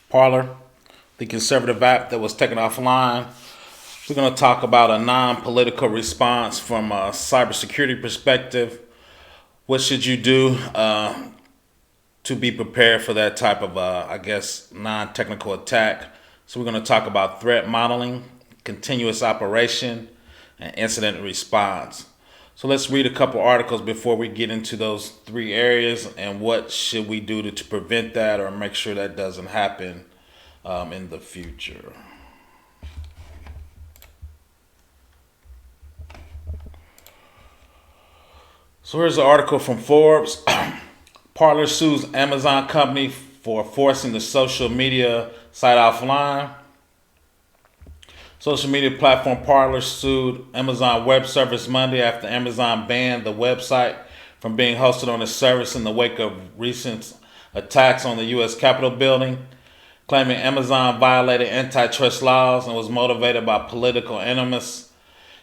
Parler, the conservative app that was taken offline. We're going to talk about a non-political response from a cybersecurity perspective. What should you do to be prepared for that type of, non-technical attack? So we're going to talk about threat modeling, continuous operation, and incident response. So let's read a couple articles before we get into those three areas and what should we do to prevent that or make sure that doesn't happen in the future. So here's an article from Forbes. Parler sues Amazon company for forcing the social media site offline. Social media platform Parler sued Amazon Web Service Monday after Amazon banned the website from being hosted on its service in the wake of recent attacks on the U.S. Capitol building, claiming Amazon violated antitrust laws and was motivated by political animus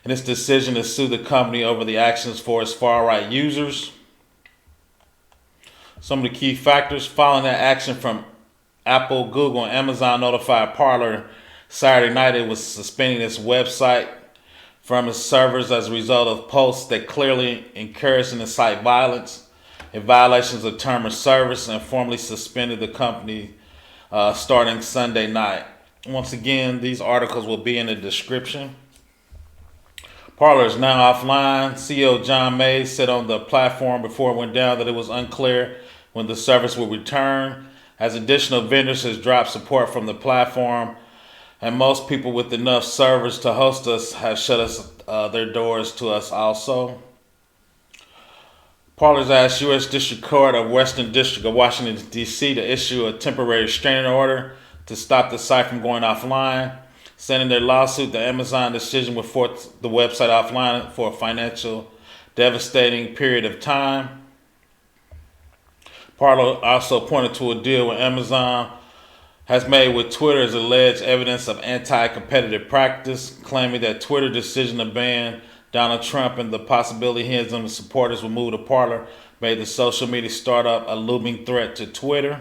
in its decision to sue the company over the actions for its far-right users. Some of the key factors following that action from Apple, Google, and Amazon notified Parler Saturday night it was suspending its website from its servers as a result of posts that clearly encouraged and incite violence and violations of term of service, and formally suspended the company starting Sunday night. Once again, these articles will be in the description. Parler is now offline. CEO John Mays said on the platform before it went down that it was unclear when the service will return, as additional vendors has dropped support from the platform, and most people with enough servers to host us have shut their doors to us also. Parler's asked U.S. District Court of Western District of Washington, D.C. to issue a temporary restraining order to stop the site from going offline, saying in their lawsuit the Amazon decision would force the website offline for a financial devastating period of time. Parler also pointed to a deal with Amazon has made with Twitter as alleged evidence of anti-competitive practice, claiming that Twitter's decision to ban Donald Trump and the possibility he and his supporters will move to Parler made the social media startup a looming threat to Twitter.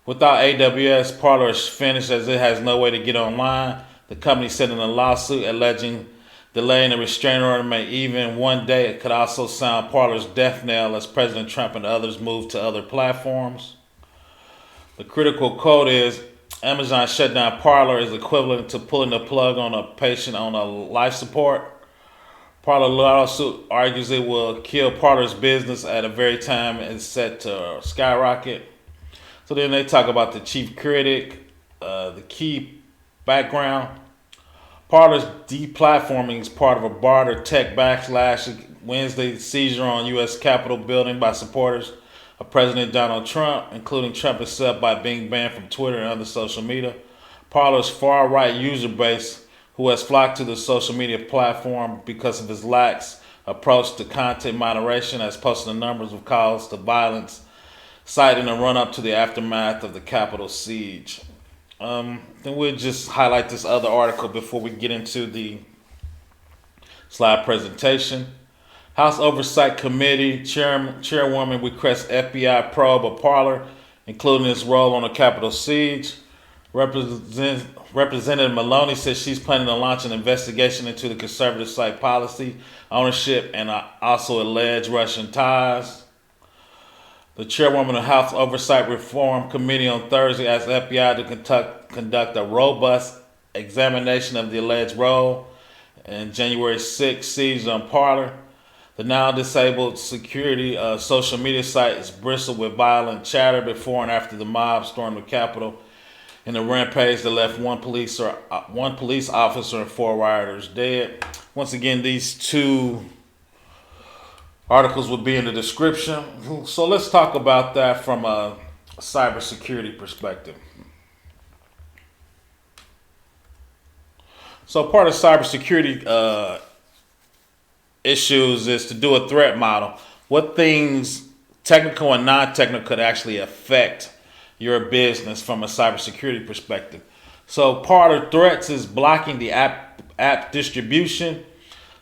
Without AWS, Parler is finished as it has no way to get online. The company said in a lawsuit alleging delaying the restraining order may even one day it could also sound Parler's death knell as President Trump and others move to other platforms. The critical quote is, Amazon shut down Parler is equivalent to pulling the plug on a patient on a life support. Parler lawsuit argues it will kill Parler's business at a very time it's set to skyrocket. So then they talk about the chief critic, the key background. Parler's deplatforming is part of a broader tech backlash Wednesday seizure on U.S. Capitol building by supporters of President Donald Trump, including Trump himself, by being banned from Twitter and other social media. Parler's far-right user base, who has flocked to the social media platform because of his lax approach to content moderation, has posted a number of calls to violence, citing a run-up to the aftermath of the Capitol siege. Then we'll just highlight this other article before we get into the slide presentation. House Oversight Committee chairwoman requests FBI probe of Parler, including its role on the Capitol siege. Representative Maloney says she's planning to launch an investigation into the conservative site policy, ownership, and also alleged Russian ties. The chairwoman of House Oversight Reform Committee on Thursday asked the FBI to conduct a robust examination of the alleged role in January 6th siege on Parler. The now disabled security social media site is bristled with violent chatter before and after the mob stormed the Capitol in a rampage that left one police officer and 4 rioters dead. Once again, these two articles will be in the description. So let's talk about that from a cybersecurity perspective. So part of cybersecurity issues is to do a threat model. What things, technical and non-technical, could actually affect your business from a cybersecurity perspective. So Parler Threats is blocking the app distribution.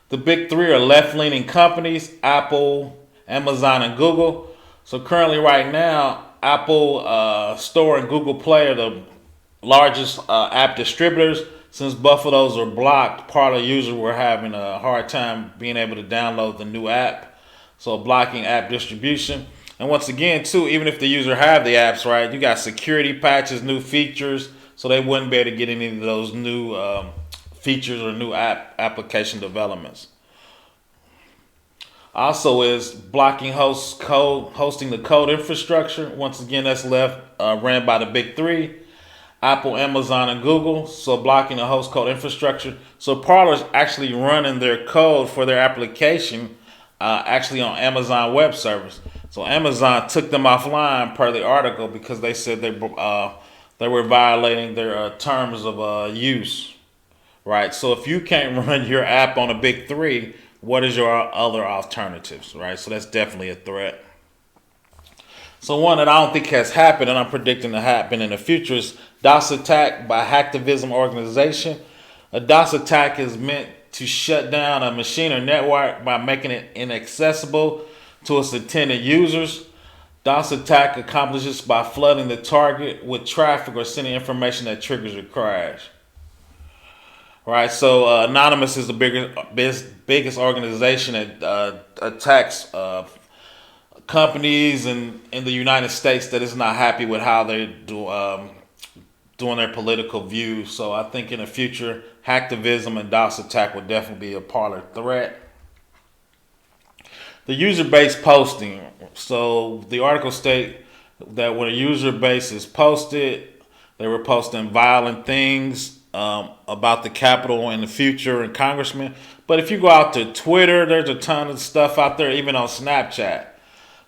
The big three are left-leaning companies, Apple, Amazon, and Google. So currently right now, Apple Store and Google Play are the largest app distributors. Since both of those are blocked, Parler users were having a hard time being able to download the new app. So blocking app distribution. And once again, too, even if the user have the apps, right, you got security patches, new features, so they wouldn't be able to get any of those new features or new application developments. Also is blocking hosting the code infrastructure. Once again, that's ran by the big three, Apple, Amazon, and Google. So blocking the host code infrastructure. So Parler's actually running their code for their application actually on Amazon Web Service. So Amazon took them offline per the article because they said they were violating their terms of use. Right. So if you can't run your app on a big three, what is your other alternatives? Right. So that's definitely a threat. So one that I don't think has happened and I'm predicting to happen in the future is DOS attack by hacktivism organization. A DOS attack is meant to shut down a machine or network by making it inaccessible to its intended users. DOS attack accomplishes by flooding the target with traffic or sending information that triggers a crash. Right, so Anonymous is the biggest organization that attacks companies in the United States that is not happy with how they're doing their political views. So I think in the future, hacktivism and DOS attack would definitely be a Parler threat. The user base posting. So the article states that when a user base is posted, they were posting violent things about the Capitol in the future and congressmen. But if you go out to Twitter, there's a ton of stuff out there, even on Snapchat.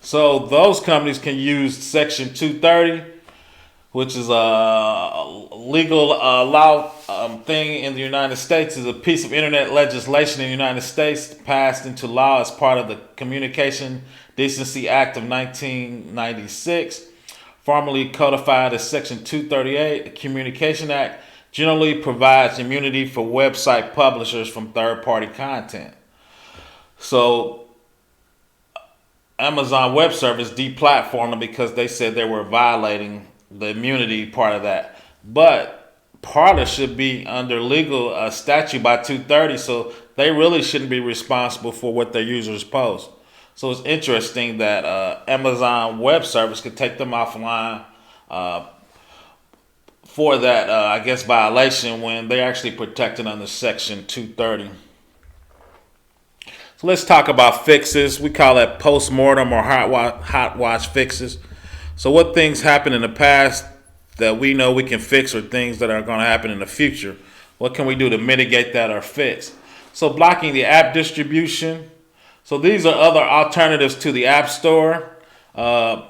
So those companies can use Section 230, which is a legal law thing in the United States. Is a piece of internet legislation in the United States passed into law as part of the Communication Decency Act of 1996, formerly codified as Section 238. The Communication Act generally provides immunity for website publishers from third-party content. So Amazon Web Service deplatformed them because they said they were violating the immunity part of that. But Parler should be under legal statute by 230, so they really shouldn't be responsible for what their users post. So it's interesting that Amazon Web Service could take them offline for that, I guess, violation when they're actually protected under Section 230. So let's talk about fixes. We call that post-mortem or hot watch fixes. So what things happened in the past that we know we can fix or things that are going to happen in the future? What can we do to mitigate that or fix? So blocking the app distribution. So these are other alternatives to the App Store. I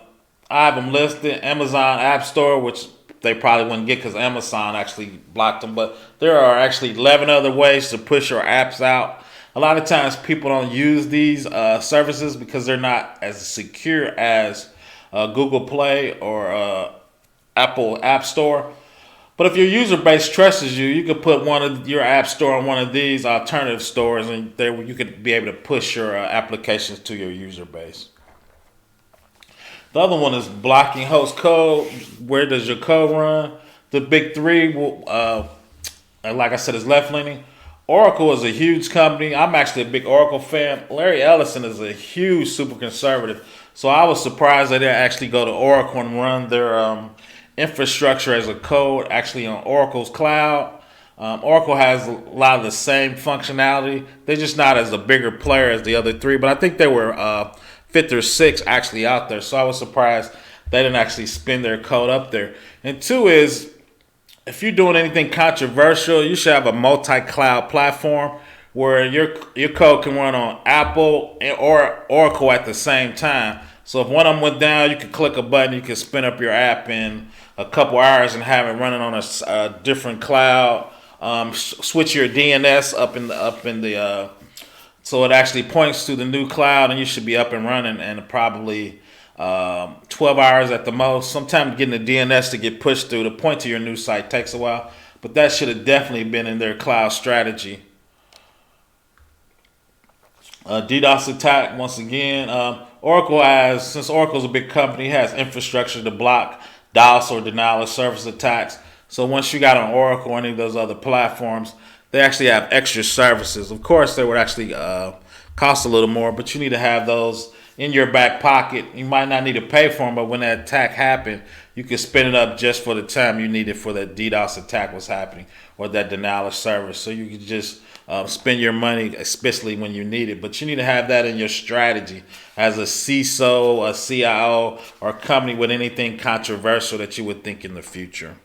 have them listed. Amazon App Store, which they probably wouldn't get because Amazon actually blocked them. But there are actually 11 other ways to push your apps out. A lot of times people don't use these services because they're not as secure as Google Play or Apple App Store. But if your user base trusts you, you could put one of your app store on one of these alternative stores, and there you could be able to push your applications to your user base. The other one is blocking host code. Where does your code run? The big three, like I said, is left-leaning. Oracle is a huge company. I'm actually a big Oracle fan. Larry Ellison is a huge super conservative. So I was surprised they didn't actually go to Oracle and run their infrastructure as a code actually on Oracle's cloud. Oracle has a lot of the same functionality. They're just not as a bigger player as the other three. But I think they were fifth or sixth actually out there. So I was surprised they didn't actually spin their code up there. And two is, if you're doing anything controversial, you should have a multi-cloud platform where your code can run on Apple or Oracle at the same time. So if one of them went down, you could click a button, you can spin up your app in a couple hours and have it running on a different cloud. Switch your DNS up in the so it actually points to the new cloud, and you should be up and running in probably 12 hours at the most. Sometimes getting the DNS to get pushed through to point to your new site takes a while, but that should have definitely been in their cloud strategy. DDoS attack, once again, Since Oracle's a big company, has infrastructure to block DOS or denial of service attacks. So once you got on Oracle or any of those other platforms, they actually have extra services. Of course, they would actually cost a little more, but you need to have those in your back pocket. You might not need to pay for them, but when that attack happened, you could spin it up just for the time you needed for that DDoS attack was happening or that denial of service. So you could just spend your money, especially when you need it. But you need to have that in your strategy as a CISO, a CIO, or a company with anything controversial that you would think in the future.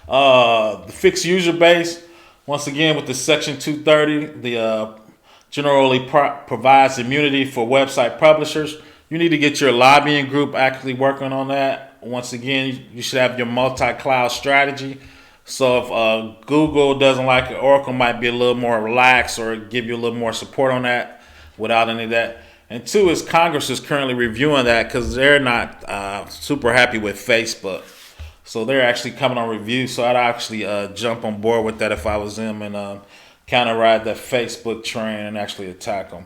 The fixed user base, once again with the Section 230, the generally provides immunity for website publishers. You need to get your lobbying group actually working on that. Once again, you should have your multi-cloud strategy. So if Google doesn't like it, Oracle might be a little more relaxed or give you a little more support on that without any of that. And two is Congress is currently reviewing that because they're not super happy with Facebook. So they're actually coming on review. So I'd actually jump on board with that if I was them and kind of ride that Facebook train and actually attack them.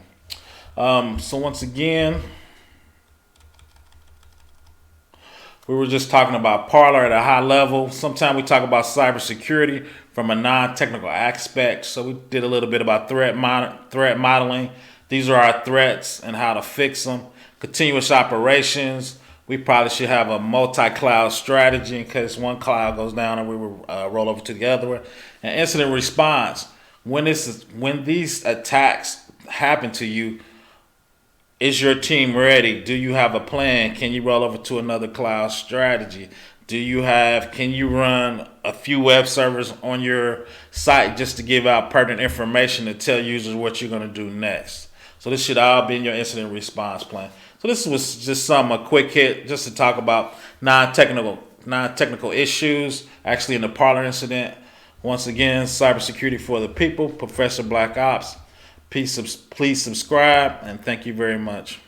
So once again, we were just talking about Parler at a high level. Sometimes we talk about cybersecurity from a non-technical aspect. So we did a little bit about threat modeling. These are our threats and how to fix them. Continuous operations. We probably should have a multi-cloud strategy in case one cloud goes down and we will roll over to the other one. And incident response. When these attacks happen to you, is your team ready? Do you have a plan? Can you roll over to another cloud strategy? Can you run a few web servers on your site just to give out pertinent information to tell users what you're going to do next? So this should all be in your incident response plan. So this was just a quick hit just to talk about non-technical issues actually in the Parler incident. Once again, cybersecurity for the people, Professor Black Ops. Please subscribe, and thank you very much.